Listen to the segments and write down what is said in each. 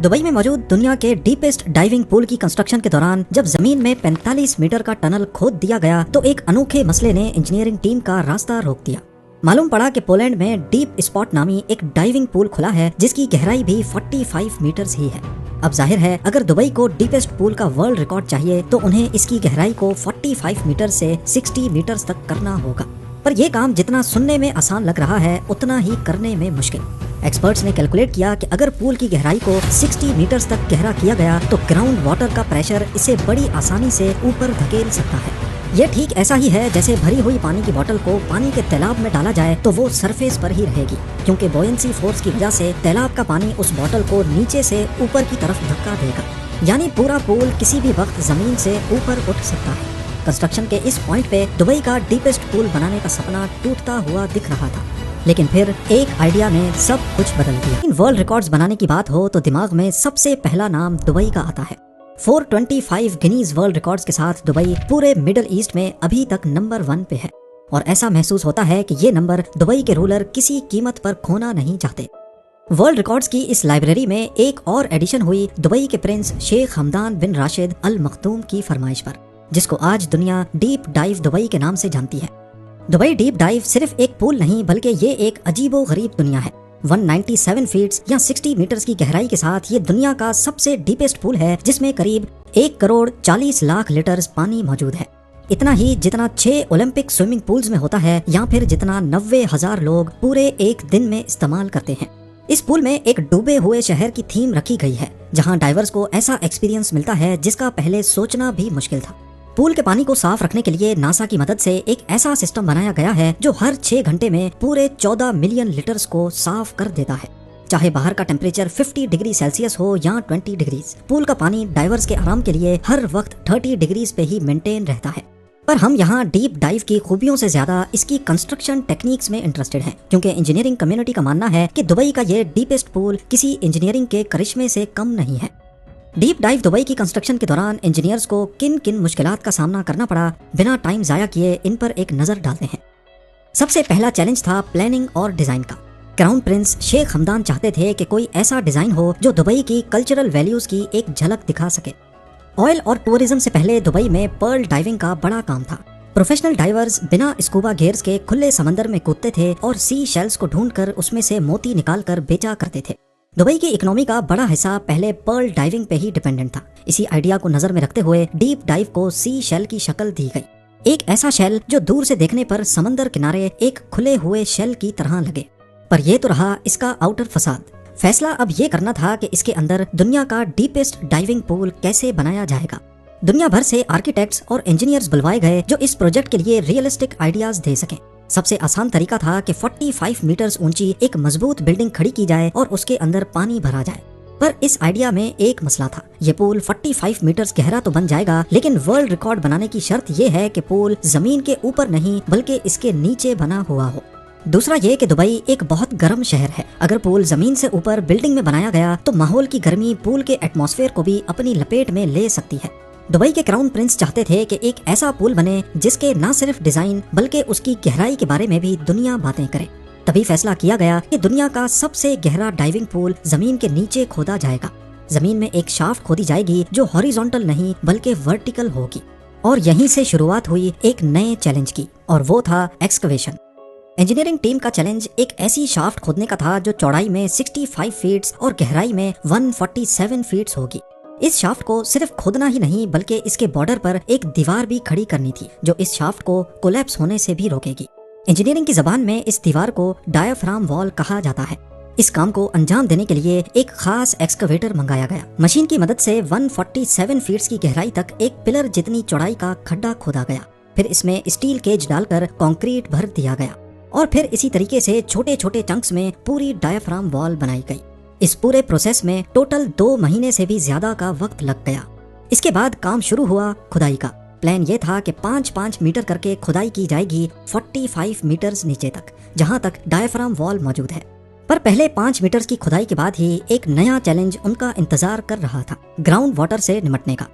Dubai में मौजूद दुनिया के डीपेस्ट डाइविंग पूल की कंस्ट्रक्शन के दौरान जब जमीन में 45 मीटर का टनल खोद दिया गया तो एक अनोखे मसले ने इंजीनियरिंग टीम का रास्ता रोक दिया। मालूम पड़ा कि पोलैंड में डीप स्पॉट नामी एक डाइविंग पूल खुला है जिसकी गहराई भी 45 मीटर्स ही है। अब जाहिर है अगर दुबई को डीपेस्ट पूल का वर्ल्ड रिकॉर्ड चाहिए तो उन्हें इसकी गहराई को 45 मीटर से 60 मीटर्स तक करना होगा। पर यह काम जितना सुनने में आसान लग रहा है उतना ही करने में मुश्किल। एक्सपर्ट्स ने कैलकुलेट किया कि अगर पूल की गहराई को 60 मीटर्स तक गहरा किया गया तो ग्राउंड वाटर का प्रेशर इसे बड़ी आसानी से ऊपर धकेल सकता है। यह ठीक ऐसा ही है जैसे भरी हुई पानी की बोतल को पानी के तालाब में डाला जाए तो वो सरफेस पर ही रहेगी, क्योंकि बोयंसी फोर्स की वजह से तालाब का पानी उस बोतल को नीचे से ऊपर की तरफ धक्का देगा। यानी पूरा पूल किसी भी वक्त जमीन से ऊपर उठ सकता है। कंस्ट्रक्शन के इस पॉइंट पे दुबई का डीपेस्ट पूल बनाने का सपना टूटता हुआ दिख रहा था, लेकिन फिर एक आइडिया ने सब कुछ बदल दिया। इन वर्ल्ड रिकॉर्ड्स बनाने की बात हो तो दिमाग में सबसे पहला नाम दुबई का आता है। 425 गिनीज वर्ल्ड रिकॉर्ड्स के साथ दुबई पूरे मिडिल ईस्ट में अभी तक नंबर 1 पे है, और ऐसा महसूस होता है कि ये नंबर दुबई के रूलर किसी कीमत पर खोना नहीं चाहते। वर्ल्ड रिकॉर्ड्स की इस लाइब्रेरी में एक और एडिशन हुई दुबई के प्रिंस शेख हमदान बिन राशिद अल मखदूम की फरमाइश पर, जिसको आज दुनिया डीप डाइव दुबई के नाम से जानती है। दुबई डीप डाइव सिर्फ एक पूल नहीं बल्कि ये एक अजीबो गरीब दुनिया है। 197 फीट्स या 60 मीटर्स की गहराई के साथ ये दुनिया का सबसे डीपेस्ट पूल है, जिसमें करीब 1 करोड़ 40 लाख लीटर पानी मौजूद है। इतना ही जितना 6 ओलंपिक स्विमिंग पूल्स में होता है या फिर जितना 90,000 लोग पूरे एक दिन में इस्तेमाल करते हैं। इस पूल में एक डूबे हुए शहर की थीम रखी गई है, जहां डाइवर्स को ऐसा एक्सपीरियंस मिलता है जिसका पहले सोचना भी मुश्किल था। पूल के पानी को साफ रखने के लिए नासा की मदद से एक ऐसा सिस्टम बनाया गया है जो हर 6 घंटे में पूरे 14 मिलियन लीटर्स को साफ कर देता है। चाहे बाहर का टेम्परेचर 50 डिग्री सेल्सियस हो या 20 डिग्री, पूल का पानी डाइवर्स के आराम के लिए हर वक्त 30 डिग्रीज पे ही मेंटेन रहता है। पर हम यहाँ डीप डाइव की खूबियों से ज्यादा इसकी कंस्ट्रक्शन टेक्निक्स में इंटरेस्टेड हैं, क्योंकि इंजीनियरिंग कम्युनिटी का मानना है कि दुबई का ये डीपेस्ट पूल किसी इंजीनियरिंग के करिश्मे से कम नहीं है। डीप डाइव दुबई की कंस्ट्रक्शन के दौरान इंजीनियर्स को किन किन मुश्किलात का सामना करना पड़ा, बिना टाइम जाया किए इन पर एक नजर डालते हैं। सबसे पहला चैलेंज था प्लानिंग और डिजाइन का। क्राउन प्रिंस शेख हमदान चाहते थे कि कोई ऐसा डिजाइन हो जो दुबई की कल्चरल वैल्यूज की एक झलक दिखा सके। ऑयल और टूरिज्म से पहले दुबई में पर्ल डाइविंग का बड़ा काम था। प्रोफेशनल डाइवर्स बिना स्कूबा गियर्स के खुले समंदर में कूदते थे और सी शेल्स को ढूंढकर उसमें से मोती निकालकर बेचा करते थे। दुबई की इकोनॉमी का बड़ा हिस्सा पहले पर्ल डाइविंग पे ही डिपेंडेंट था। इसी आइडिया को नजर में रखते हुए डीप डाइव को सी शेल की शक्ल दी गई, एक ऐसा शेल जो दूर से देखने पर समंदर किनारे एक खुले हुए शेल की तरह लगे। पर यह तो रहा इसका आउटर फसाद। फैसला अब ये करना था कि इसके अंदर दुनिया का डीपेस्ट डाइविंग पूल कैसे बनाया जाएगा। दुनिया भर से आर्किटेक्ट्स और इंजीनियर्स बुलवाए गए जो इस प्रोजेक्ट के लिए रियलिस्टिक आइडियाज दे सकें। सबसे आसान तरीका था कि 45 मीटर्स ऊंची एक मजबूत बिल्डिंग खड़ी की जाए और उसके अंदर पानी भरा जाए। पर इस आइडिया में एक मसला था। ये पूल 45 मीटर्स गहरा तो बन जाएगा, लेकिन वर्ल्ड रिकॉर्ड बनाने की शर्त ये है कि पूल जमीन के ऊपर नहीं बल्कि इसके नीचे बना हुआ हो। दूसरा ये कि दुबई एक बहुत गर्म शहर है। अगर पूल जमीन से ऊपर बिल्डिंग में बनाया गया तो माहौल की गर्मी पूल के एटमॉस्फेयर को भी अपनी लपेट में ले सकती है। दुबई के क्राउन प्रिंस चाहते थे कि एक ऐसा पूल बने जिसके न सिर्फ डिजाइन बल्कि उसकी गहराई के बारे में भी दुनिया बातें करे। तभी फैसला किया गया कि दुनिया का सबसे गहरा डाइविंग पूल जमीन के नीचे खोदा जाएगा। जमीन में एक शाफ्ट खोदी जाएगी जो हॉरिजॉन्टल नहीं बल्कि वर्टिकल होगी। और यहीं से शुरुआत हुई एक नए चैलेंज की, और वो था एक्सकवेशन। इंजीनियरिंग टीम का चैलेंज एक ऐसी शाफ्ट खोदने का था जो चौड़ाई में 65 फीट्स और गहराई में 147 फीट्स होगी। इस शाफ्ट को सिर्फ खोदना ही नहीं बल्कि इसके बॉर्डर पर एक दीवार भी खड़ी करनी थी जो इस शाफ्ट को कोलैप्स होने से भी रोकेगी। इंजीनियरिंग की जबान में इस दीवार को डायाफ्राम वॉल कहा जाता है। इस काम को अंजाम देने के लिए एक खास एक्सकवेटर मंगाया गया। मशीन की मदद से 147 फीट्स की गहराई तक एक पिलर जितनी चौड़ाई का खड्डा खोदा गया। फिर इसमें स्टील केज डालकर कंक्रीट भर दिया गया और फिर इसी तरीके से छोटे छोटे चंक्स में पूरी डायाफ्राम वॉल बनाई गई। इस पूरे प्रोसेस में टोटल 2 महीने से भी ज्यादा का वक्त लग गया। इसके बाद काम शुरू हुआ खुदाई का। प्लान ये था कि 5-5 मीटर करके खुदाई की जाएगी 45 मीटर्स नीचे तक, जहां तक डायाफ्राम वॉल मौजूद है। पर पहले 5 मीटर्स की खुदाई के बाद ही एक नया चैलेंज उनका इंतजार कर रहा था, ग्राउंड वाटर से निपटने का।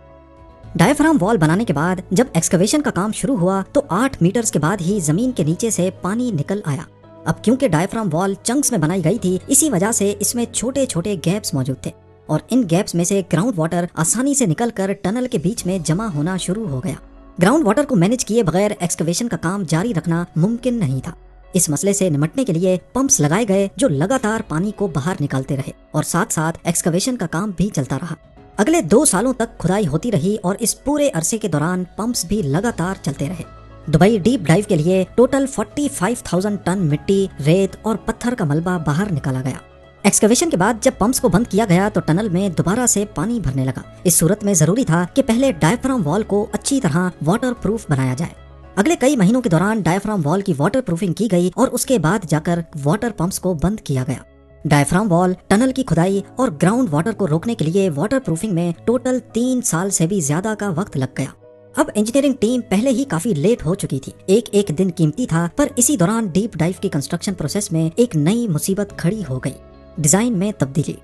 डायाफ्राम वॉल बनाने के बाद जब एक्सकवेशन का काम शुरू हुआ तो 8 मीटर्स के बाद ही जमीन के नीचे से पानी निकल आया। अब क्योंकि डायफ्राम वॉल चंक्स में बनाई गई थी, इसी वजह से इसमें छोटे छोटे गैप्स मौजूद थे। اور ان گیپس میں سے گراؤنڈ واٹر آسانی سے نکل کر ٹنل کے بیچ میں جمع ہونا شروع ہو گیا۔ گراؤنڈ واٹر کو مینج کیے بغیر ایکسکیویشن کا کام جاری رکھنا ممکن نہیں تھا۔ اس مسئلے سے نمٹنے کے لیے پمپس لگائے گئے جو لگاتار پانی کو باہر نکالتے رہے اور ساتھ ساتھ ایکسکیویشن کا کام بھی چلتا رہا۔ اگلے 2 سالوں تک کھدائی ہوتی رہی اور اس پورے عرصے کے دوران پمپس بھی لگاتار چلتے رہے۔ دبئی ڈیپ ڈائیو کے لیے ٹوٹل 45,000 ٹن مٹی، ریت اور پتھر کا ملبہ باہر نکالا گیا۔ ایکسکیویشن کے بعد جب پمپس کو بند کیا گیا تو ٹنل میں دوبارہ سے پانی بھرنے لگا۔ اس صورت میں ضروری تھا کہ پہلے ڈائفرام وال کو اچھی طرح واٹر پروف بنایا جائے۔ اگلے کئی مہینوں کے دوران ڈائفرام وال کی واٹر پروفنگ کی گئی اور اس کے بعد جا کر واٹر پمپس کو بند کیا گیا۔ ڈائفرام وال، ٹنل کی کھدائی اور گراؤنڈ واٹر کو روکنے کے لیے واٹر پروفنگ میں ٹوٹل 3 سال سے بھی زیادہ کا وقت لگ گیا۔ اب انجینئرنگ ٹیم پہلے ہی کافی لیٹ ہو چکی تھی، ایک دن قیمتی تھا، پر اسی دوران ڈیپ ڈائیو کی کنسٹرکشن پروسیس میں ایک نئی مصیبت کھڑی ہو گئی، ڈیزائن میں تبدیلی۔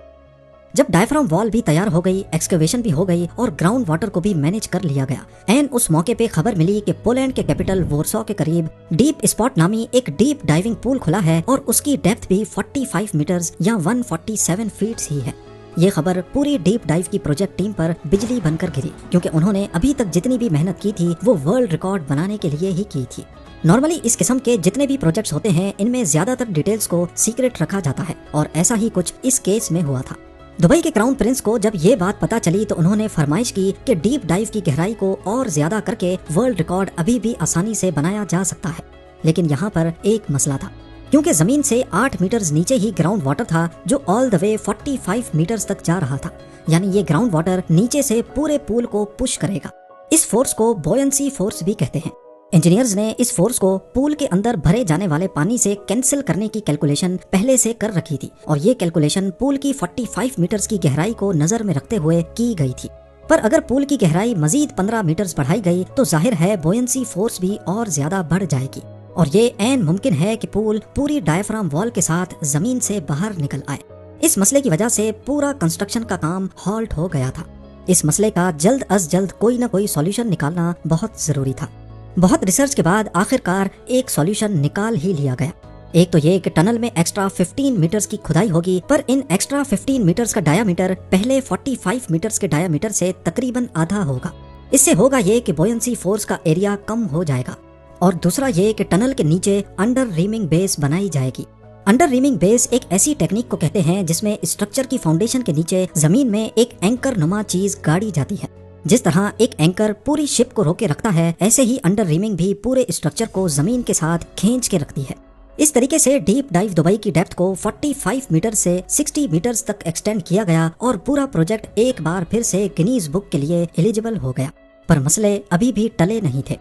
جب ڈائفرام وال بھی تیار ہو گئی، ایکسکیویشن بھی ہو گئی اور گراؤنڈ واٹر کو بھی مینج کر لیا گیا، اس موقع پہ خبر ملی کہ پولینڈ کے کیپٹل وارسا کے قریب ڈیپ اسپاٹ نامی ایک ڈیپ ڈائیونگ پول کھلا ہے اور اس کی ڈیپتھ بھی 45 میٹرز یا 147 فیٹس ہی ہے۔ یہ خبر پوری ڈیپ ڈائیو کی پروجیکٹ ٹیم پر بجلی بن کر گری، کیونکہ انہوں نے ابھی تک جتنی بھی محنت کی تھی وہ ورلڈ ریکارڈ بنانے کے لیے ہی کی تھی۔ نارملی اس قسم کے جتنے بھی پروجیکٹس ہوتے ہیں ان میں زیادہ تر ڈیٹیلز کو سیکرٹ رکھا جاتا ہے، اور ایسا ہی کچھ اس کیس میں ہوا تھا۔ دبئی کے کراؤن پرنس کو جب یہ بات پتا چلی تو انہوں نے فرمائش کی کہ ڈیپ ڈائیو کی گہرائی کو اور زیادہ کر کے ورلڈ ریکارڈ ابھی بھی آسانی سے بنایا جا سکتا ہے۔ لیکن یہاں پر ایک مسئلہ تھا، کیونکہ زمین سے 8 میٹرز نیچے ہی گراؤنڈ واٹر تھا جو آل دا وے 45 میٹرز تک جا رہا تھا، یعنی یہ گراؤنڈ واٹر نیچے سے پورے پول کو پش کرے گا۔ اس فورس کو بوینسی فورس بھی کہتے ہیں۔ انجینئرز نے اس فورس کو پول کے اندر بھرے جانے والے پانی سے کینسل کرنے کی کیلکولیشن پہلے سے کر رکھی تھی، اور یہ کیلکولیشن پول کی 45 میٹرز کی گہرائی کو نظر میں رکھتے ہوئے کی گئی تھی۔ پر اگر پول کی گہرائی مزید 15 میٹرز بڑھائی گئی تو ظاہر ہے بوینسی فورس بھی اور زیادہ بڑھ جائے گی، اور یہ عین ممکن ہے کہ پول پوری ڈائفرام وال کے ساتھ زمین سے باہر نکل آئے۔ اس مسئلے کی وجہ سے پورا کنسٹرکشن کا کام ہالٹ ہو گیا تھا۔ اس مسئلے کا جلد از جلد کوئی نہ کوئی سولوشن نکالنا بہت ضروری تھا۔ بہت ریسرچ کے بعد آخر کار ایک سولوشن نکال ہی لیا گیا۔ ایک تو یہ کہ ٹنل میں ایکسٹرا 15 میٹرز کی کھدائی ہوگی، پر ان ایکسٹرا 15 میٹرز کا ڈایا میٹر پہلے 45 میٹرز کے ڈایا میٹر سے تقریباً آدھا ہوگا۔ اس سے ہوگا یہ کہ بوینسی فورس کا ایریا کم ہو جائے گا، اور دوسرا یہ کہ ٹنل کے نیچے انڈر ریمنگ بیس بنائی جائے گی۔ انڈر ریمنگ بیس ایک ایسی ٹیکنیک کو کہتے ہیں جس میں اسٹرکچر کی فاؤنڈیشن کے نیچے زمین میں ایک اینکر نما چیز گاڑی جاتی ہے۔ جس طرح ایک اینکر پوری شپ کو روکے رکھتا ہے، ایسے ہی انڈر ریمنگ بھی پورے اسٹرکچر کو زمین کے ساتھ کھینچ کے رکھتی ہے۔ اس طریقے سے ڈیپ ڈائیو دبئی کی ڈیپتھ کو 45 میٹر سے 60 میٹرز تک ایکسٹینڈ کیا گیا، اور پورا پروجیکٹ ایک بار پھر سے گنیز بک کے لیے ایلیجیبل ہو گیا۔ پر مسئلے ابھی بھی ٹلے نہیں تھے۔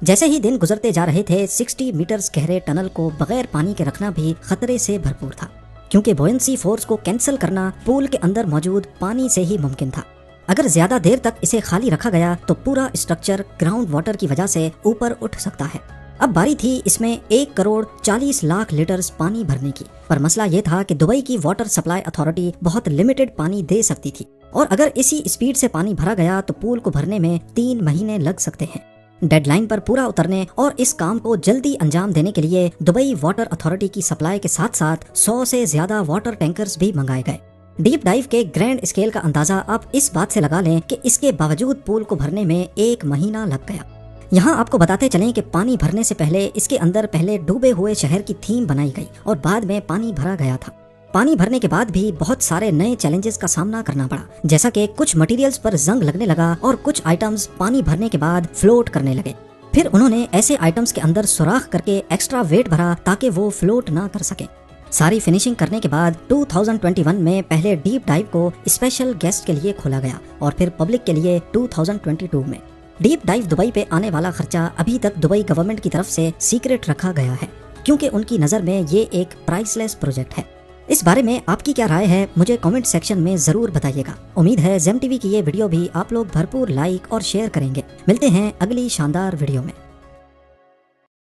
جیسے ہی دن گزرتے جا رہے تھے، 60 میٹرز گہرے ٹنل کو بغیر پانی کے رکھنا بھی خطرے سے بھرپور تھا، کیونکہ بوینسی فورس کو کینسل کرنا پول کے اندر موجود پانی سے ہی ممکن تھا۔ اگر زیادہ دیر تک اسے خالی رکھا گیا تو پورا اسٹرکچر گراؤنڈ واٹر کی وجہ سے اوپر اٹھ سکتا ہے۔ اب باری تھی اس میں 1,40,00,000 لیٹرز پانی بھرنے کی، پر مسئلہ یہ تھا کہ دبئی کی واٹر سپلائی اتھارٹی بہت لمیٹڈ پانی دے سکتی تھی، اور اگر اسی اسپیڈ سے پانی بھرا گیا تو پول کو بھرنے میں 3 مہینے لگ سکتے ہیں۔ ڈیڈ لائن پر پورا اترنے اور اس کام کو جلدی انجام دینے کے لیے دبئی واٹر اتھارٹی کی سپلائی کے ساتھ ساتھ 100 سے زیادہ واٹر ٹینکرز بھی منگائے گئے۔ ڈیپ ڈائیو کے گرینڈ اسکیل کا اندازہ آپ اس بات سے لگا لیں کہ اس کے باوجود پول کو بھرنے میں 1 مہینہ لگ گیا۔ یہاں آپ کو بتاتے چلیں کہ پانی بھرنے سے پہلے اس کے اندر پہلے ڈوبے ہوئے شہر کی تھیم بنائی گئی اور بعد میں پانی بھرا گیا تھا۔ پانی بھرنے کے بعد بھی بہت سارے نئے چیلنجز کا سامنا کرنا پڑا، جیسا کہ کچھ مٹیریلز پر زنگ لگنے لگا اور کچھ آئٹمز پانی بھرنے کے بعد فلوٹ کرنے لگے۔ پھر انہوں نے ایسے آئٹمز کے اندر سوراخ کر کے ایکسٹرا ویٹ بھرا تاکہ وہ فلوٹ نہ کر سکیں۔ ساری فنیشنگ کرنے کے بعد 2021 میں پہلے ڈیپ ڈائیو کو اسپیشل گیسٹ کے لیے کھولا گیا اور پھر پبلک کے لیے 2022 میں۔ ڈیپ ڈائیو دبئی پہ آنے والا خرچہ ابھی تک دبئی گورنمنٹ کی طرف سے سیکرٹ رکھا گیا ہے، کیونکہ ان کی نظر میں یہ ایک پرائس لیس پروجیکٹ ہے۔ اس بارے میں آپ کی کیا رائے ہے مجھے کامنٹ سیکشن میں ضرور بتائیے گا۔ امید ہے زیم ٹی وی کی یہ ویڈیو بھی آپ لوگ بھرپور لائک اور شیئر کریں گے۔ ملتے ہیں اگلی شاندار ویڈیو میں۔